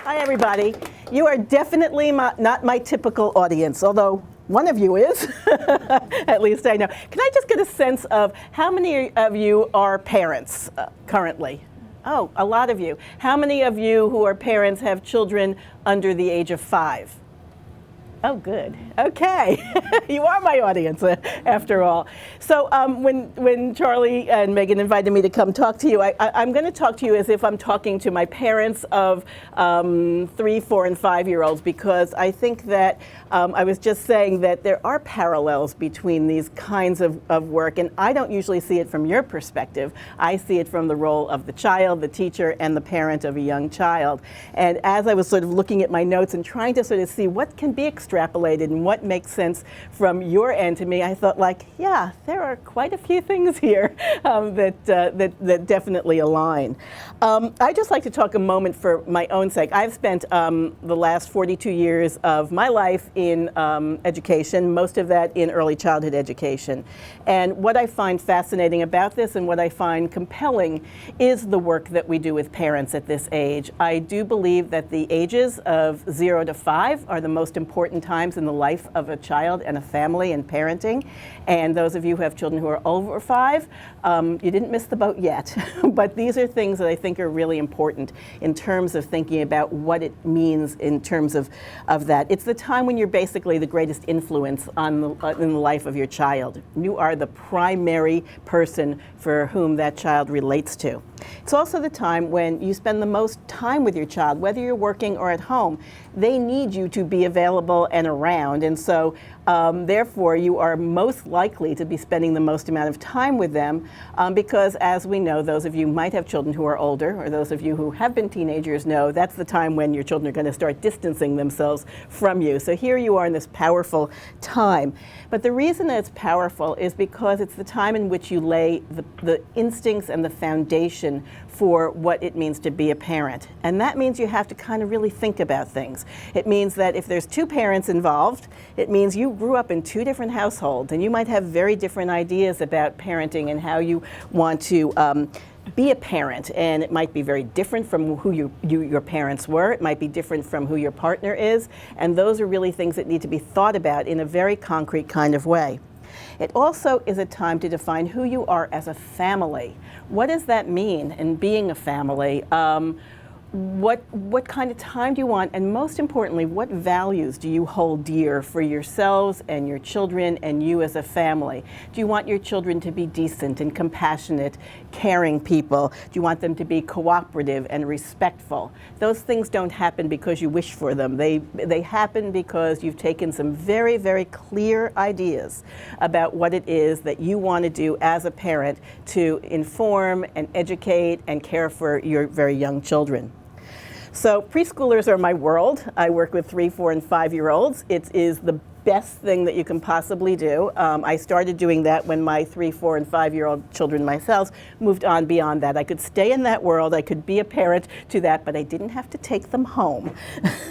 Hi, everybody. You are definitely not my typical audience, although one of you is, at least I know. Can I just get a sense of how many of you are parents currently? Oh, a lot of you. How many of you who are parents have children under the age of 5? Oh, good. Okay. You are my audience, after all. So when Charlie and Megan invited me to come talk to you, I'm going to talk to you as if I'm talking to my parents of 3, 4, and 5-year-olds, because I think that I was just saying that there are parallels between these kinds of work, and I don't usually see it from your perspective. I see it from the role of the child, the teacher, and the parent of a young child. And as I was sort of looking at my notes and trying to sort of see what can be extrapolated and what makes sense from your end to me, I thought, like, yeah, there are quite a few things here that definitely align. I'd just like to talk a moment for my own sake. I've spent the last 42 years of my life in education, most of that in early childhood education. And what I find fascinating about this and what I find compelling is the work that we do with parents at this age. I do believe that the ages of 0 to 5 are the most important times in the life of a child and a family and parenting. And those of you who have children who are over 5, you didn't miss the boat yet. But these are things that I think are really important in terms of thinking about what it means in terms of that. It's the time when you're basically the greatest influence on in the life of your child. You are the primary person for whom that child relates to. It's also the time when you spend the most time with your child, whether you're working or at home. They need you to be available and around, and so therefore you are most likely to be spending the most amount of time with them because, as we know, those of you who might have children who are older, or those of you who have been teenagers know that's the time when your children are going to start distancing themselves from you. So here you are in this powerful time. But the reason that it's powerful is because it's the time in which you lay the instincts and the foundation for what it means to be a parent. And that means you have to kind of really think about things. It means that if there's 2 parents involved, it means you grew up in 2 different households, and you might have very different ideas about parenting and how you want to be a parent, and it might be very different from who your parents were. It might be different from who your partner is, and those are really things that need to be thought about in a very concrete kind of way. It also is a time to define who you are as a family. What does that mean in being a family? What kind of time do you want, and most importantly, what values do you hold dear for yourselves and your children and you as a family? Do you want your children to be decent and compassionate, caring people? Do you want them to be cooperative and respectful? Those things don't happen because you wish for them. They happen because you've taken some very, very clear ideas about what it is that you want to do as a parent to inform and educate and care for your very young children. So preschoolers are my world. I work with 3, 4, and 5-year-olds. It is the best thing that you can possibly do. I started doing that when my 3, 4, and 5-year-old children myself moved on beyond that. I could stay in that world, I could be a parent to that, but I didn't have to take them home,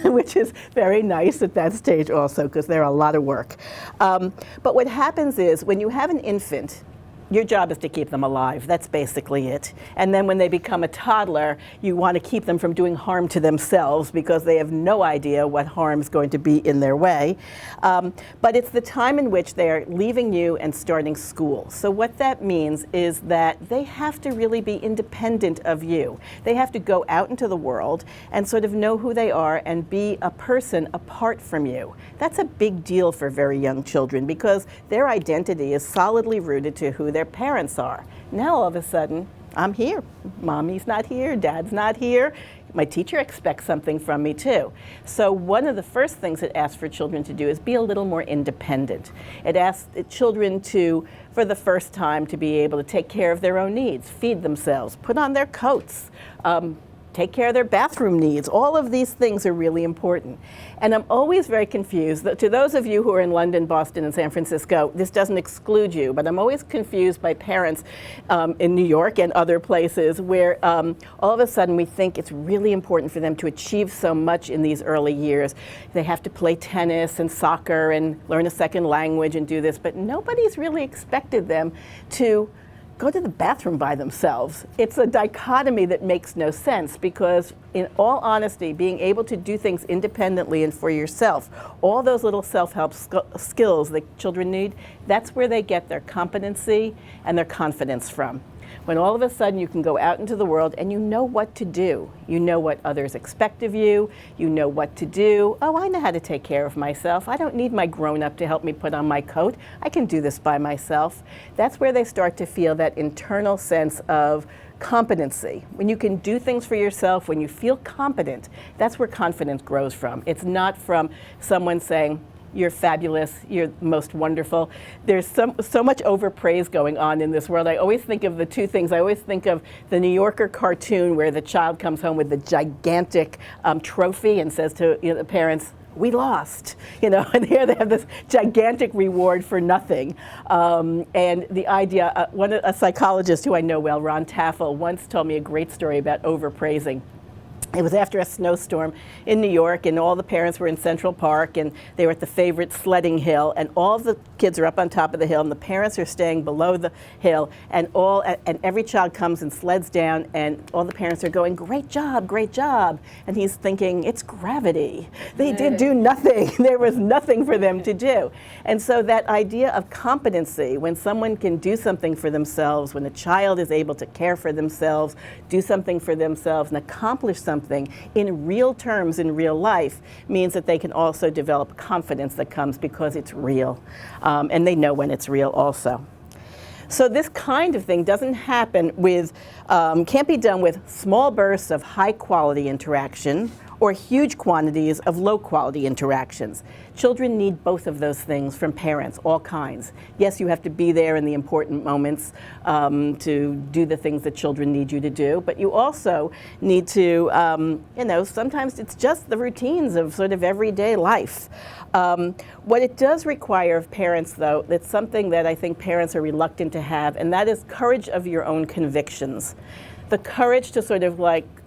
which is very nice at that stage also, because they're a lot of work. But what happens is when you have an infant, your job is to keep them alive. That's basically it. And then when they become a toddler, you want to keep them from doing harm to themselves because they have no idea what harm is going to be in their way. But it's the time in which they are leaving you and starting school. So what that means is that they have to really be independent of you. They have to go out into the world and sort of know who they are and be a person apart from you. That's a big deal for very young children because their identity is solidly rooted to who their parents are. Now all of a sudden, I'm here. Mommy's not here, Dad's not here. My teacher expects something from me too. So one of the first things it asks for children to do is be a little more independent. It asks children to, for the first time, to be able to take care of their own needs, feed themselves, put on their coats, take care of their bathroom needs. All of these things are really important. And I'm always very confused. To those of you who are in London, Boston, and San Francisco, this doesn't exclude you, but I'm always confused by parents in New York and other places where all of a sudden we think it's really important for them to achieve so much in these early years. They have to play tennis and soccer and learn a second language and do this, but nobody's really expected them to go to the bathroom by themselves. It's a dichotomy that makes no sense, because in all honesty, being able to do things independently and for yourself, all those little self-help skills that children need, that's where they get their competency and their confidence from. When all of a sudden you can go out into the world and you know what to do. You know what others expect of you. You know what to do. Oh, I know how to take care of myself. I don't need my grown-up to help me put on my coat. I can do this by myself. That's where they start to feel that internal sense of competency. When you can do things for yourself, when you feel competent, that's where confidence grows from. It's not from someone saying, "You're fabulous, you're most wonderful." There's so much overpraise going on in this world. I always think of the two things. I always think of the New Yorker cartoon where the child comes home with the gigantic trophy and says to the parents, "We lost," and here they have this gigantic reward for nothing. And the idea, a psychologist who I know well, Ron Taffel, once told me a great story about overpraising. It was after a snowstorm in New York, and all the parents were in Central Park, and they were at the favorite sledding hill, and all the kids are up on top of the hill, and the parents are staying below the hill, and every child comes and sleds down, and all the parents are going, "Great job, great job." And he's thinking, it's gravity. They did do nothing. There was nothing for them to do. And so that idea of competency, when someone can do something for themselves, when a child is able to care for themselves, do something for themselves, and accomplish something in real terms in real life, means that they can also develop confidence that comes because it's real. And they know when it's real also. So this kind of thing doesn't happen can't be done with small bursts of high quality interaction or huge quantities of low quality interactions. Children need both of those things from parents, all kinds. Yes, you have to be there in the important moments to do the things that children need you to do, but you also need to, sometimes it's just the routines of sort of everyday life. What it does require of parents, though, that's something that I think parents are reluctant to have, and that is courage of your own convictions. The courage to sort of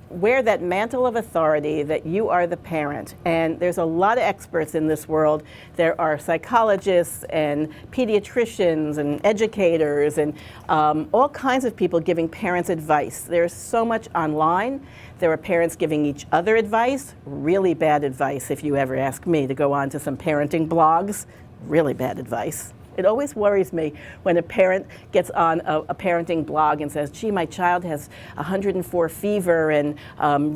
wear that mantle of authority that you are the parent. And there's a lot of experts in this world. There are psychologists and pediatricians and educators and all kinds of people giving parents advice. There's so much online. There are parents giving each other advice, really bad advice if you ever ask me to go on to some parenting blogs, really bad advice. It always worries me when a parent gets on a parenting blog and says, "Gee, my child has 104 fever and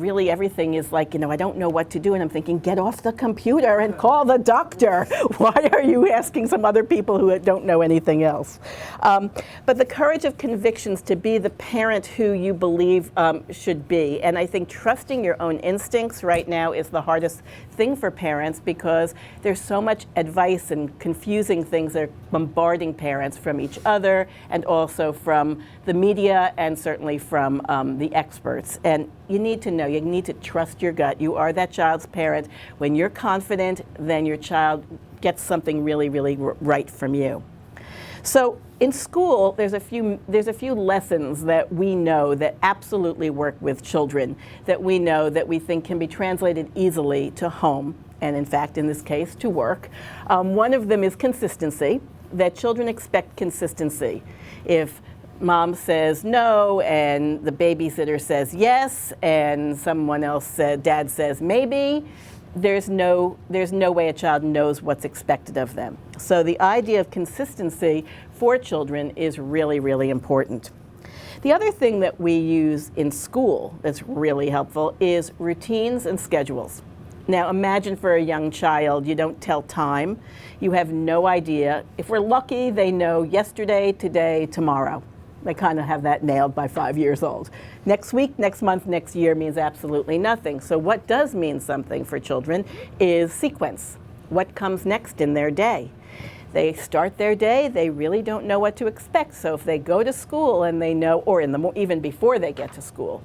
really everything is I don't know what to do." And I'm thinking, get off the computer and call the doctor. Why are you asking some other people who don't know anything else? But the courage of convictions to be the parent who you believe should be. And I think trusting your own instincts right now is the hardest thing for parents, because there's so much advice and confusing things that are bombarding parents from each other and also from the media and certainly from the experts. And you need to know, you need to trust your gut. You are that child's parent. When you're confident, then your child gets something really, really right from you. So in school, there's a few lessons that we know that absolutely work with children, that we know that we think can be translated easily to home, and in fact, in this case, to work. One of them is consistency, that children expect consistency. If mom says no and the babysitter says yes and someone else dad says maybe, there's no way a child knows what's expected of them. So the idea of consistency for children is really, really important. The other thing that we use in school that's really helpful is routines and schedules. Now imagine for a young child, you don't tell time. You have no idea. If we're lucky, they know yesterday, today, tomorrow. They kind of have that nailed by 5 years old. Next week, next month, next year means absolutely nothing. So what does mean something for children is sequence. What comes next in their day? They start their day, they really don't know what to expect. So if they go to school and they know, or even before they get to school,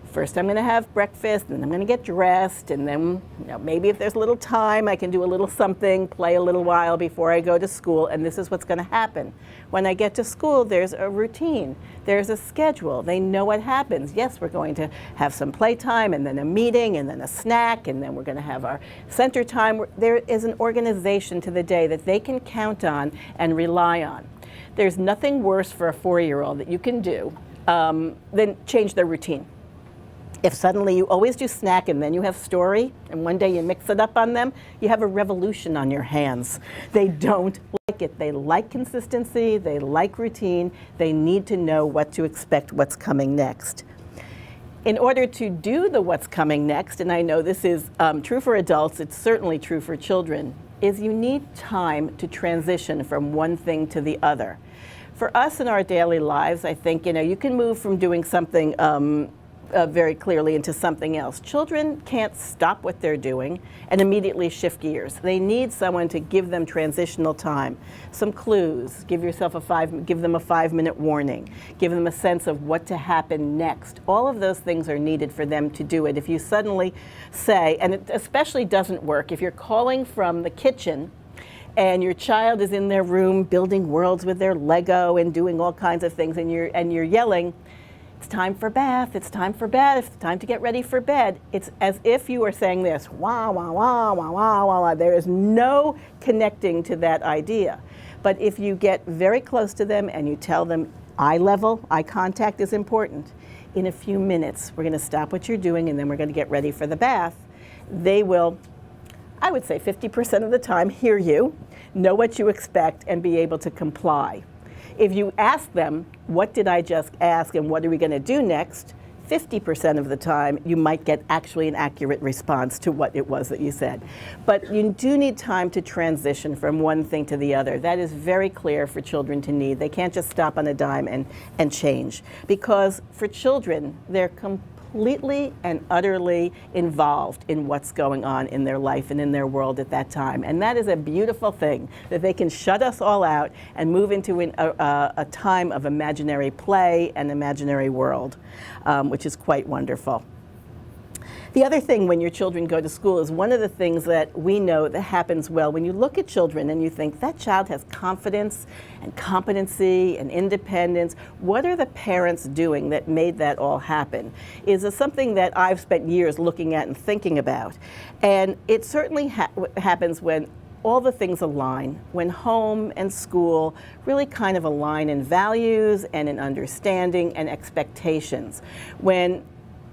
first I'm going to have breakfast, and then I'm going to get dressed, and then maybe if there's a little time, I can do a little something, play a little while before I go to school, and this is what's going to happen. When I get to school, there's a routine, there's a schedule. They know what happens. Yes, we're going to have some playtime, and then a meeting, and then a snack, and then we're going to have our center time. There is an organization to the day that they can count on and rely on. There's nothing worse for a 4-year-old that you can do than change their routine. If suddenly you always do snack and then you have story, and one day you mix it up on them, you have a revolution on your hands. They don't like it. They like consistency, they like routine, they need to know what to expect, what's coming next. In order to do the what's coming next, and I know this is true for adults, it's certainly true for children, is you need time to transition from one thing to the other. For us in our daily lives, I think, you can move from doing something very clearly into something else. Children can't stop what they're doing and immediately shift gears. They need someone to give them transitional time, some clues, give them a 5-minute warning, give them a sense of what to happen next. All of those things are needed for them to do it. If you suddenly say, and it especially doesn't work if you're calling from the kitchen and your child is in their room building worlds with their Lego and doing all kinds of things, and you're yelling, "It's time for bath, it's time for bed, it's time to get ready for bed." It's as if you were saying this, wah, wah, wah, wah, wah, wah, wah. There is no connecting to that idea. But if you get very close to them and you tell them eye contact is important. In a few minutes, we're gonna stop what you're doing and then we're gonna get ready for the bath. They will, I would say 50% of the time, hear you, know what you expect, and be able to comply. If you ask them, what did I just ask and what are we going to do next, 50% of the time you might get actually an accurate response to what it was that you said. But you do need time to transition from one thing to the other. That is very clear for children to need. They can't just stop on a dime and change. Because for children, they're completely and utterly involved in what's going on in their life and in their world at that time. And that is a beautiful thing, that they can shut us all out and move into a time of imaginary play and imaginary world, which is quite wonderful. The other thing when your children go to school is one of the things that we know that happens well when you look at children and you think that child has confidence and competency and independence. What are the parents doing that made that all happen? Is something that I've spent years looking at and thinking about. And it certainly happens when all the things align, when home and school really kind of align in values and in understanding and expectations. When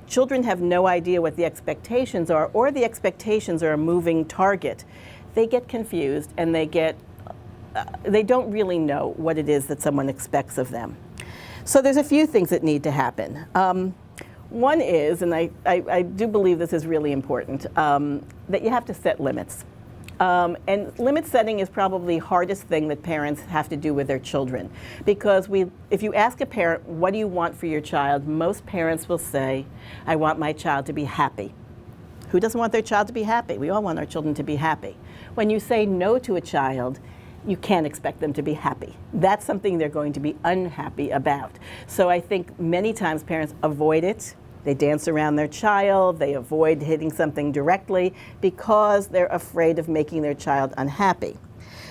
children have no idea what the expectations are, or the expectations are a moving target, they get confused and they don't really know what it is that someone expects of them. So there's a few things that need to happen. One is, and I do believe this is really important, that you have to set limits. And limit setting is probably the hardest thing that parents have to do with their children. Because if you ask a parent, what do you want for your child, most parents will say, I want my child to be happy. Who doesn't want their child to be happy? We all want our children to be happy. When you say no to a child, you can't expect them to be happy. That's something they're going to be unhappy about. So I think many times parents avoid it. They dance around their child, they avoid hitting something directly because they're afraid of making their child unhappy.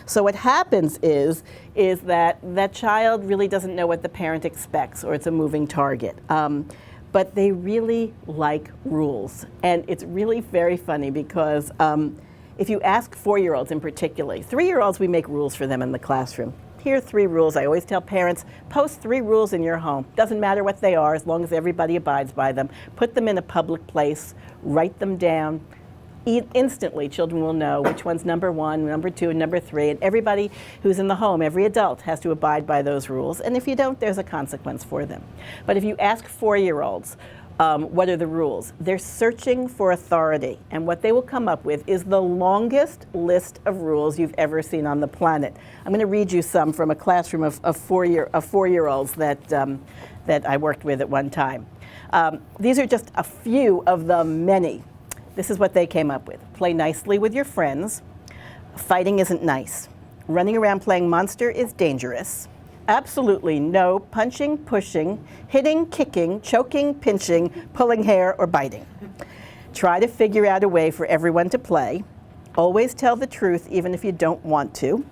So what happens is that that child really doesn't know what the parent expects, or it's a moving target. But they really like rules. And it's really very funny because if you ask 4-year-olds in particular, 3-year-olds, we make rules for them in the classroom. Here are 3 rules. I always tell parents, post 3 rules in your home. Doesn't matter what they are, as long as everybody abides by them. Put them in a public place, write them down. Instantly, children will know which one's number 1, number 2, and number 3, and everybody who's in the home, every adult, has to abide by those rules, and if you don't, there's a consequence for them. But if you ask 4-year-olds, what are the rules? They're searching for authority, and what they will come up with is the longest list of rules you've ever seen on the planet. I'm going to read you some from a classroom of 4-year-olds that I worked with at one time. These are just a few of the many. This is what they came up with. Play nicely with your friends. Fighting isn't nice. Running around playing monster is dangerous. Absolutely no punching, pushing, hitting, kicking, choking, pinching, pulling hair, or biting. Try to figure out a way for everyone to play. Always tell the truth even if you don't want to.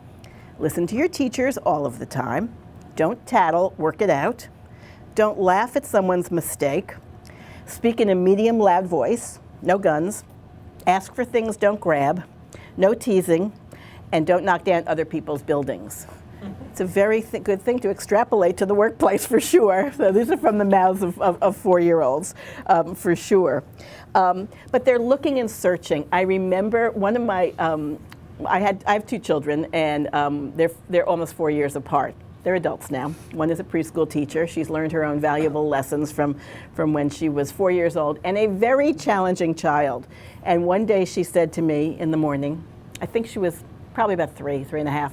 Listen to your teachers all of the time. Don't tattle, work it out. Don't laugh at someone's mistake. Speak in a medium loud voice. No guns. Ask for things, don't grab. No teasing. And don't knock down other people's buildings. It's a very good thing to extrapolate to the workplace for sure. So these are from the mouths of 4-year-olds for sure. But they're looking and searching. I remember one of my, I have 2 children, and they're almost 4 years apart. They're adults now. One is a preschool teacher. She's learned her own valuable lessons from when she was 4 years old, and a very challenging child. And one day she said to me in the morning, I think she was probably about 3.5,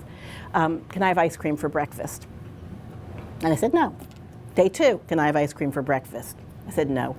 can I have ice cream for breakfast? And I said, no. Day 2, can I have ice cream for breakfast? I said, no.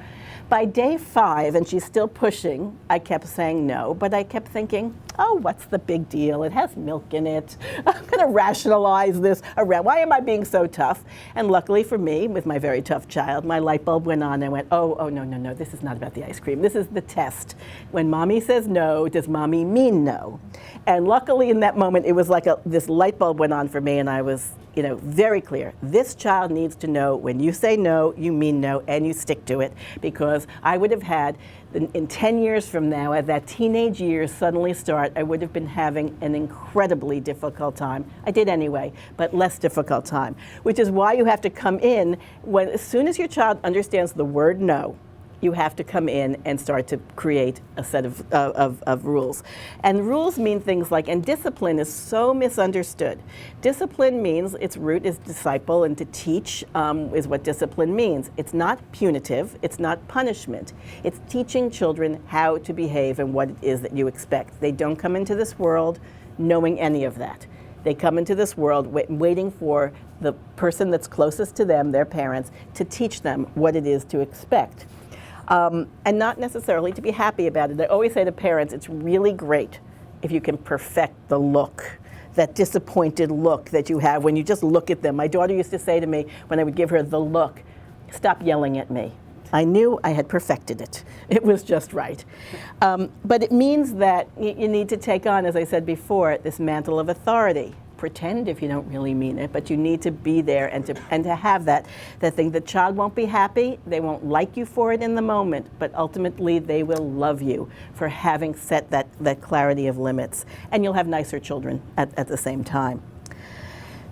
By day 5, and she's still pushing, I kept saying no, but I kept thinking, oh, what's the big deal? It has milk in it. I'm going to rationalize this around. Why am I being so tough? And luckily for me, with my very tough child, my light bulb went on and I went, oh, no, this is not about the ice cream. This is the test. When mommy says no, does mommy mean no? And luckily in that moment, it was like this light bulb went on for me, and I was very clear. This child needs to know when you say no, you mean no, and you stick to it, because I would have had, in 10 years from now, as that teenage years suddenly start, I would have been having an incredibly difficult time. I did anyway, but less difficult time, which is why you have to come in as soon as your child understands the word no. You have to come in and start to create a set of rules. And rules mean things like, and discipline is so misunderstood. Discipline means, its root is disciple, and to teach is what discipline means. It's not punitive, it's not punishment. It's teaching children how to behave and what it is that you expect. They don't come into this world knowing any of that. They come into this world waiting for the person that's closest to them, their parents, to teach them what it is to expect. And not necessarily to be happy about it. I always say to parents, it's really great if you can perfect the look, that disappointed look that you have when you just look at them. My daughter used to say to me when I would give her the look, stop yelling at me. I knew I had perfected it. It was just right. But it means that you need to take on, as I said before, this mantle of authority. Pretend if you don't really mean it, but you need to be there and to have that thing. The child won't be happy, they won't like you for it in the moment, but ultimately they will love you for having set that clarity of limits. And you'll have nicer children at the same time.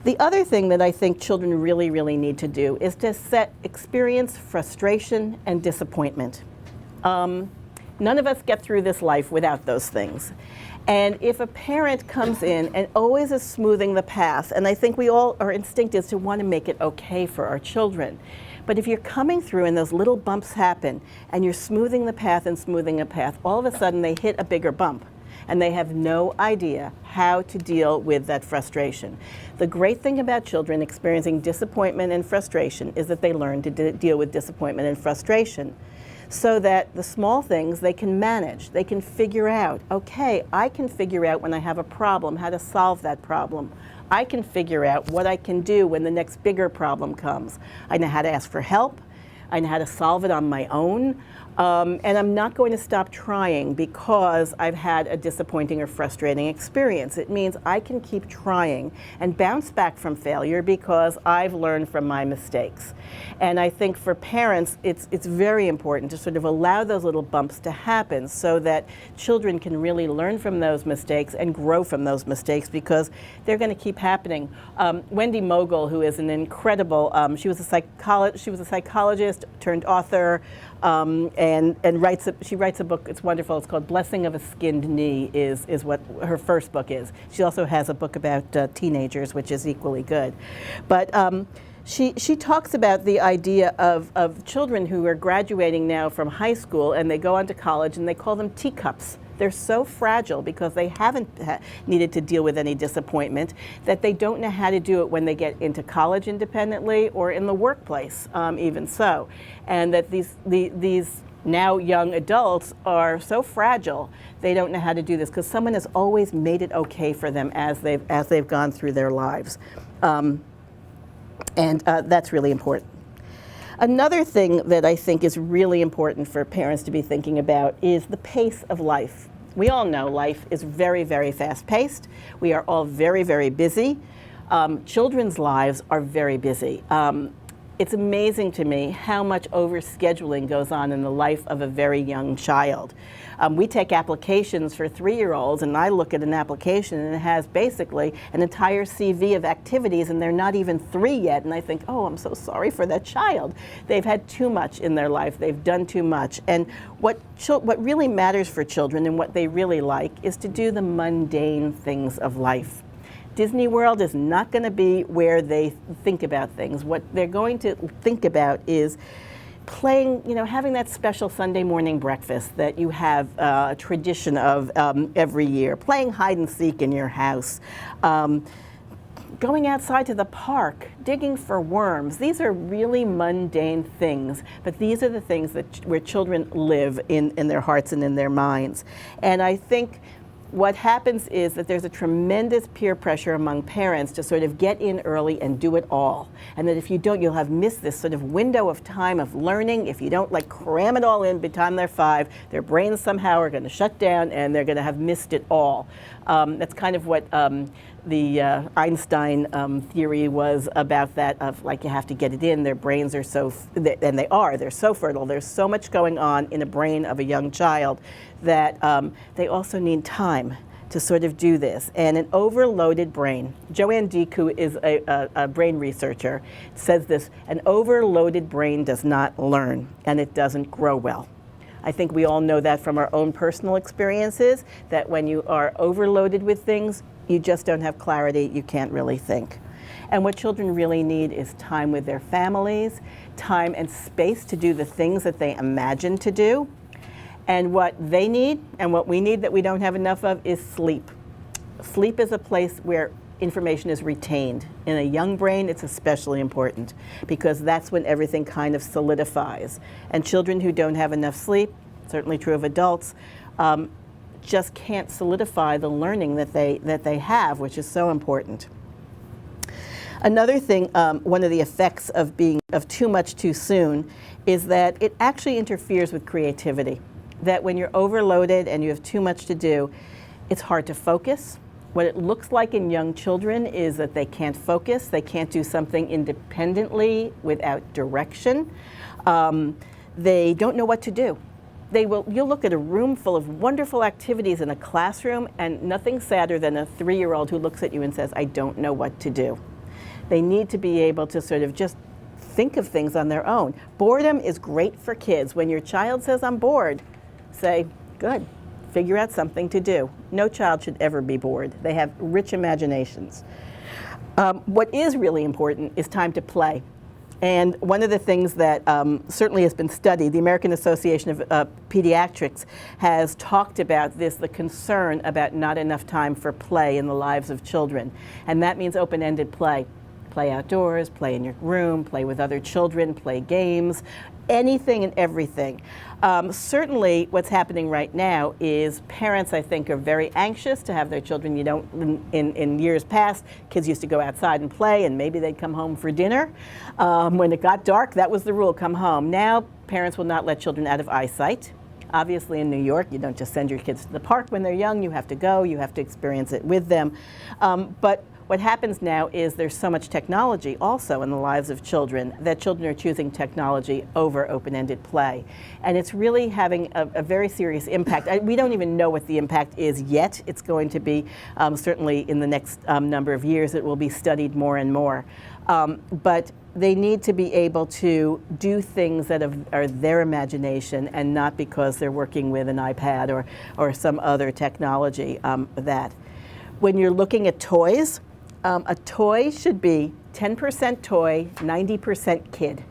The other thing that I think children really, really need to do is to experience frustration and disappointment. None of us get through this life without those things. And if a parent comes in and always is smoothing the path, and I think our instinct is to want to make it okay for our children. But if you're coming through and those little bumps happen, and you're smoothing the path and smoothing a path, all of a sudden they hit a bigger bump, and they have no idea how to deal with that frustration. The great thing about children experiencing disappointment and frustration is that they learn to deal with disappointment and frustration, so that the small things they can manage. They can figure out, okay, I can figure out when I have a problem how to solve that problem. I can figure out what I can do when the next bigger problem comes. I know how to ask for help. I know how to solve it on my own. And I'm not going to stop trying because I've had a disappointing or frustrating experience. It means I can keep trying and bounce back from failure because I've learned from my mistakes. And I think for parents, it's very important to sort of allow those little bumps to happen so that children can really learn from those mistakes and grow from those mistakes, because they're going to keep happening. Wendy Mogul, who is an incredible, she was a psychologist turned author, and she writes a book. It's wonderful. It's called Blessing of a Skinned Knee is what her first book is. She also has a book about teenagers, which is equally good. But she talks about the idea of children who are graduating now from high school, and they go on to college, and they call them teacups. They're so fragile because they haven't needed to deal with any disappointment that they don't know how to do it when they get into college independently or in the workplace, even so. And that these now young adults are so fragile, they don't know how to do this because someone has always made it okay for them as they've gone through their lives. And that's really important. Another thing that I think is really important for parents to be thinking about is the pace of life. We all know life is very, very fast-paced. We are all very, very busy. Children's lives are very busy. It's amazing to me how much overscheduling goes on in the life of a very young child. We take applications for 3-year-olds, and I look at an application and it has basically an entire CV of activities, and they're not even 3 yet, and I think, oh, I'm so sorry for that child. They've had too much in their life, they've done too much. And what really matters for children and what they really like is to do the mundane things of life. Disney World is not going to be where they think about things. What they're going to think about is playing, having that special Sunday morning breakfast that you have a tradition of every year, playing hide and seek in your house, going outside to the park, digging for worms. These are really mundane things, but these are the things where children live in their hearts and in their minds. And I think what happens is that there's a tremendous peer pressure among parents to sort of get in early and do it all. And that if you don't, you'll have missed this sort of window of time of learning. If you don't cram it all in by the time they're 5, their brains somehow are going to shut down and they're going to have missed it all. That's kind of what the Einstein theory was about, that of you have to get it in. Their brains are they're so fertile. There's so much going on in a brain of a young child that they also need time to sort of do this. And an overloaded brain, Joanne Deek, who is a brain researcher, says this: an overloaded brain does not learn and it doesn't grow well. I think we all know that from our own personal experiences, that when you are overloaded with things, you just don't have clarity, you can't really think. And what children really need is time with their families, time and space to do the things that they imagine to do. And what they need, and what we need that we don't have enough of, is sleep. Sleep is a place where information is retained. In a young brain, it's especially important because that's when everything kind of solidifies. And children who don't have enough sleep, certainly true of adults, just can't solidify the learning that they have, which is so important. Another thing, one of the effects of too much too soon, is that it actually interferes with creativity. That when you're overloaded and you have too much to do, it's hard to focus. What it looks like in young children is that they can't focus, they can't do something independently without direction. They don't know what to do. You'll look at a room full of wonderful activities in a classroom, and nothing sadder than a 3-year-old who looks at you and says, I don't know what to do. They need to be able to sort of just think of things on their own. Boredom is great for kids. When your child says, I'm bored, say, good, figure out something to do. No child should ever be bored. They have rich imaginations. What is really important is time to play. And one of the things that certainly has been studied, the American Association of Pediatrics has talked about this, the concern about not enough time for play in the lives of children. And that means open-ended play. Play outdoors, play in your room, play with other children, play games, anything and everything. Certainly what's happening right now is parents, I think, are very anxious to have their children. In years past, kids used to go outside and play, and maybe they'd come home for dinner. When it got dark, that was the rule, come home. Now parents will not let children out of eyesight. Obviously in New York, you don't just send your kids to the park when they're young. You have to go, you have to experience it with them. But what happens now is there's so much technology also in the lives of children that children are choosing technology over open-ended play. And it's really having a very serious impact. We don't even know what the impact is yet. It's going to be, certainly in the next number of years, it will be studied more and more. But they need to be able to do things that are their imagination and not because they're working with an iPad or some other technology that. When you're looking at toys, a toy should be 10% toy, 90% kid.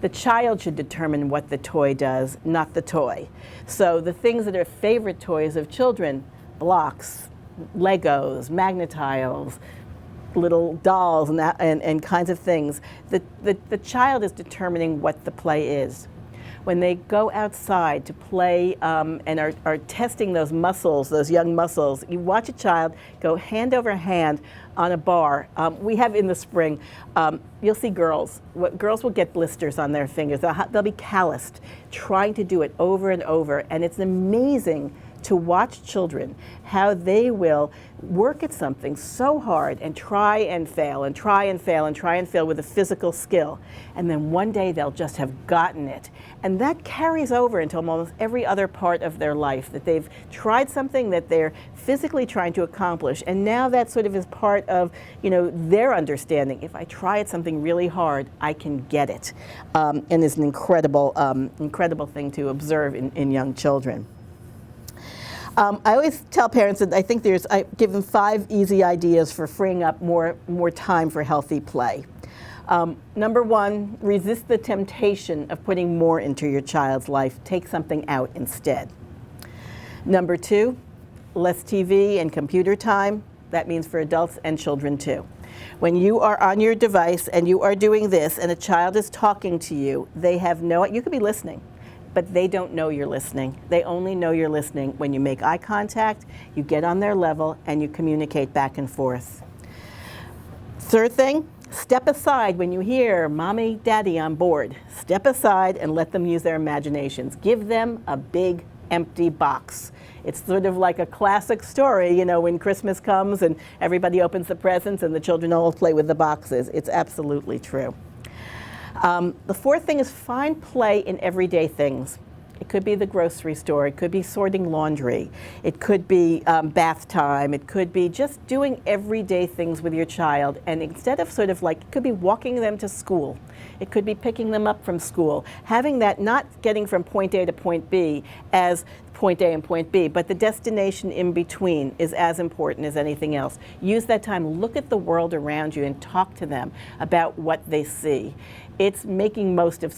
The child should determine what the toy does, not the toy. So the things that are favorite toys of children, blocks, Legos, Magnetiles, little dolls and kinds of things, the child is determining what the play is. When they go outside to play and are testing those muscles, those young muscles, you watch a child go hand over hand on a bar. We have in the spring, you'll see girls. Girls will get blisters on their fingers. They'll be calloused, trying to do it over and over. And it's amazing to watch children, how they will work at something so hard and try and fail and try and fail and try and fail with a physical skill. And then one day they'll just have gotten it. And that carries over into almost every other part of their life, that they've tried something that they're physically trying to accomplish. And now that sort of is part of, their understanding. If I try at something really hard, I can get it. And it's an incredible thing to observe in young children. I always tell parents that I give them 5 easy ideas for freeing up more time for healthy play. Number 1, resist the temptation of putting more into your child's life. Take something out instead. Number 2, less TV and computer time. That means for adults and children too. When you are on your device and you are doing this and a child is talking to you, you could be listening, but they don't know you're listening. They only know you're listening when you make eye contact, you get on their level, and you communicate back and forth. Third thing, step aside when you hear mommy, daddy on board. Step aside and let them use their imaginations. Give them a big empty box. It's sort of like a classic story, when Christmas comes and everybody opens the presents and the children all play with the boxes. It's absolutely true. The fourth thing is find play in everyday things. It could be the grocery store, it could be sorting laundry, it could be bath time, it could be just doing everyday things with your child. And instead of it could be walking them to school, it could be picking them up from school, having that not getting from point A to point B as point A and point B, but the destination in between is as important as anything else. Use that time, look at the world around you and talk to them about what they see. It's making most of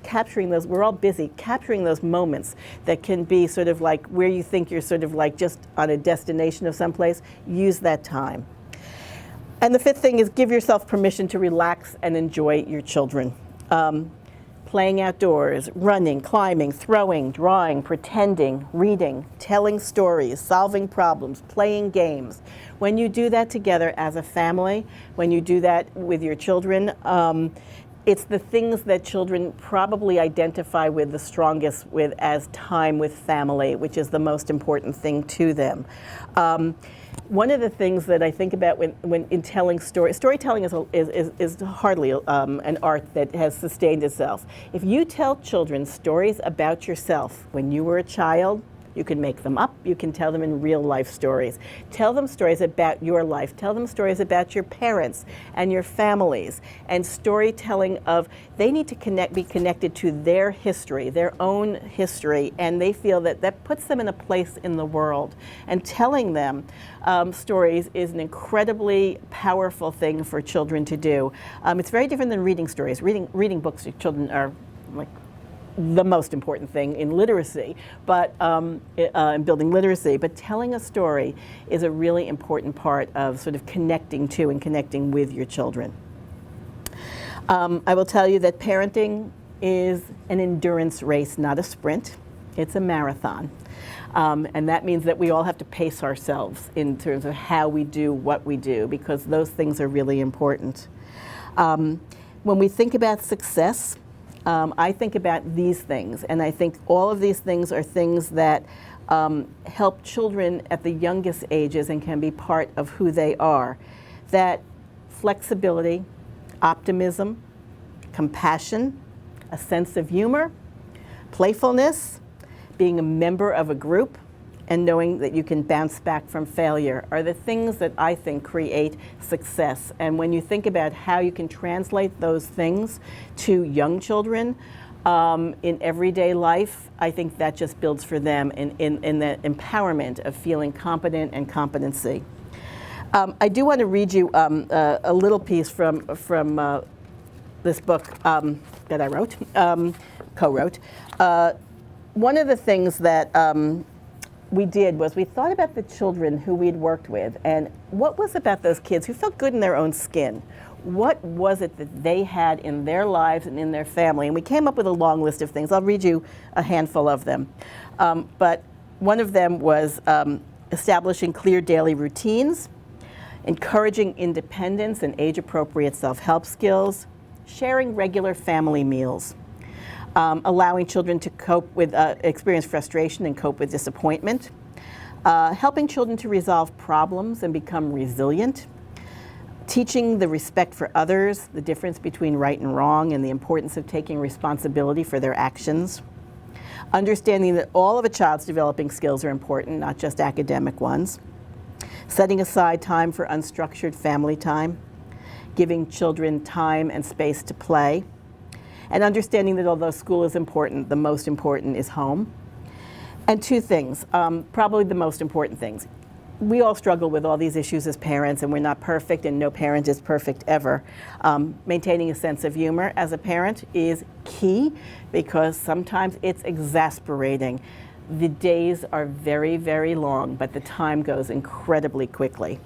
capturing those, we're all busy, capturing those moments that can be where you think you're just on a destination of someplace. Use that time. And the fifth thing is give yourself permission to relax and enjoy your children. Playing outdoors, running, climbing, throwing, drawing, pretending, reading, telling stories, solving problems, playing games. When you do that together as a family, when you do that with your children, it's the things that children probably identify with the strongest with as time with family, which is the most important thing to them. One of the things that I think about when in telling storytelling is hardly an art that has sustained itself. If you tell children stories about yourself when you were a child, you can make them up, you can tell them in real life stories. Tell them stories about your life, tell them stories about your parents and your families, and storytelling they need to be connected to their history, their own history, and they feel that puts them in a place in the world. And telling them stories is an incredibly powerful thing for children to do. It's very different than reading stories. Reading books to children are the most important thing in literacy, but in building literacy. But telling a story is a really important part of connecting to and connecting with your children. I will tell you that parenting is an endurance race, not a sprint. It's a marathon. And that means that we all have to pace ourselves in terms of how we do what we do, because those things are really important. When we think about success, I think about these things, and I think all of these things are things that help children at the youngest ages and can be part of who they are. That flexibility, optimism, compassion, a sense of humor, playfulness, being a member of a group, and knowing that you can bounce back from failure are the things that I think create success. And when you think about how you can translate those things to young children in everyday life, I think that just builds for them in the empowerment of feeling competent and competency. I do want to read you a little piece from this book that I wrote, co-wrote. One of the things that we did was we thought about the children who we'd worked with and what was about those kids who felt good in their own skin. What was it that they had in their lives and in their family? And we came up with a long list of things. I'll read you a handful of them. But one of them was establishing clear daily routines, encouraging independence and age-appropriate self-help skills, sharing regular family meals, allowing children to cope with, experience frustration and cope with disappointment, helping children to resolve problems and become resilient, teaching the respect for others, the difference between right and wrong, and the importance of taking responsibility for their actions, understanding that all of a child's developing skills are important, not just academic ones, setting aside time for unstructured family time, giving children time and space to play, and understanding that although school is important, the most important is home. And two things, probably the most important things. We all struggle with all these issues as parents, and we're not perfect, and no parent is perfect ever. Maintaining a sense of humor as a parent is key, because sometimes it's exasperating. The days are very, very long, but the time goes incredibly quickly.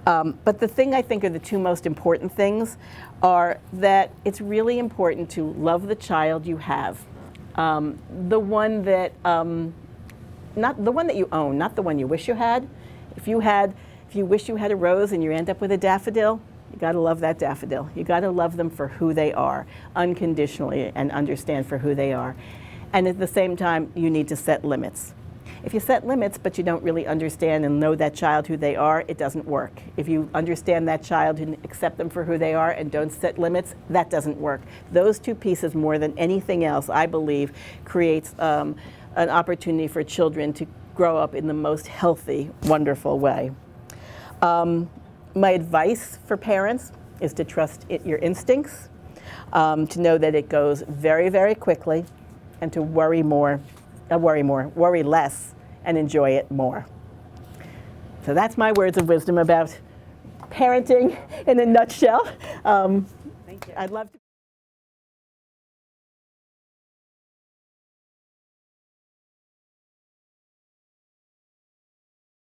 But the thing I think are the two most important things are that it's really important to love the child you have. The one that, not the one that you own, not the one you wish you had. If you wish you had a rose and you end up with a daffodil, you gotta love that daffodil. You gotta love them for who they are, unconditionally, and understand for who they are. And at the same time, you need to set limits. If you set limits, but you don't really understand and know that child who they are, it doesn't work. If you understand that child and accept them for who they are and don't set limits, that doesn't work. Those two pieces, more than anything else, I believe, creates an opportunity for children to grow up in the most healthy, wonderful way. My advice for parents is to trust your instincts, to know that it goes very, very quickly, and to worry less, and enjoy it more. So that's my words of wisdom about parenting in a nutshell. Thank you. I'd love to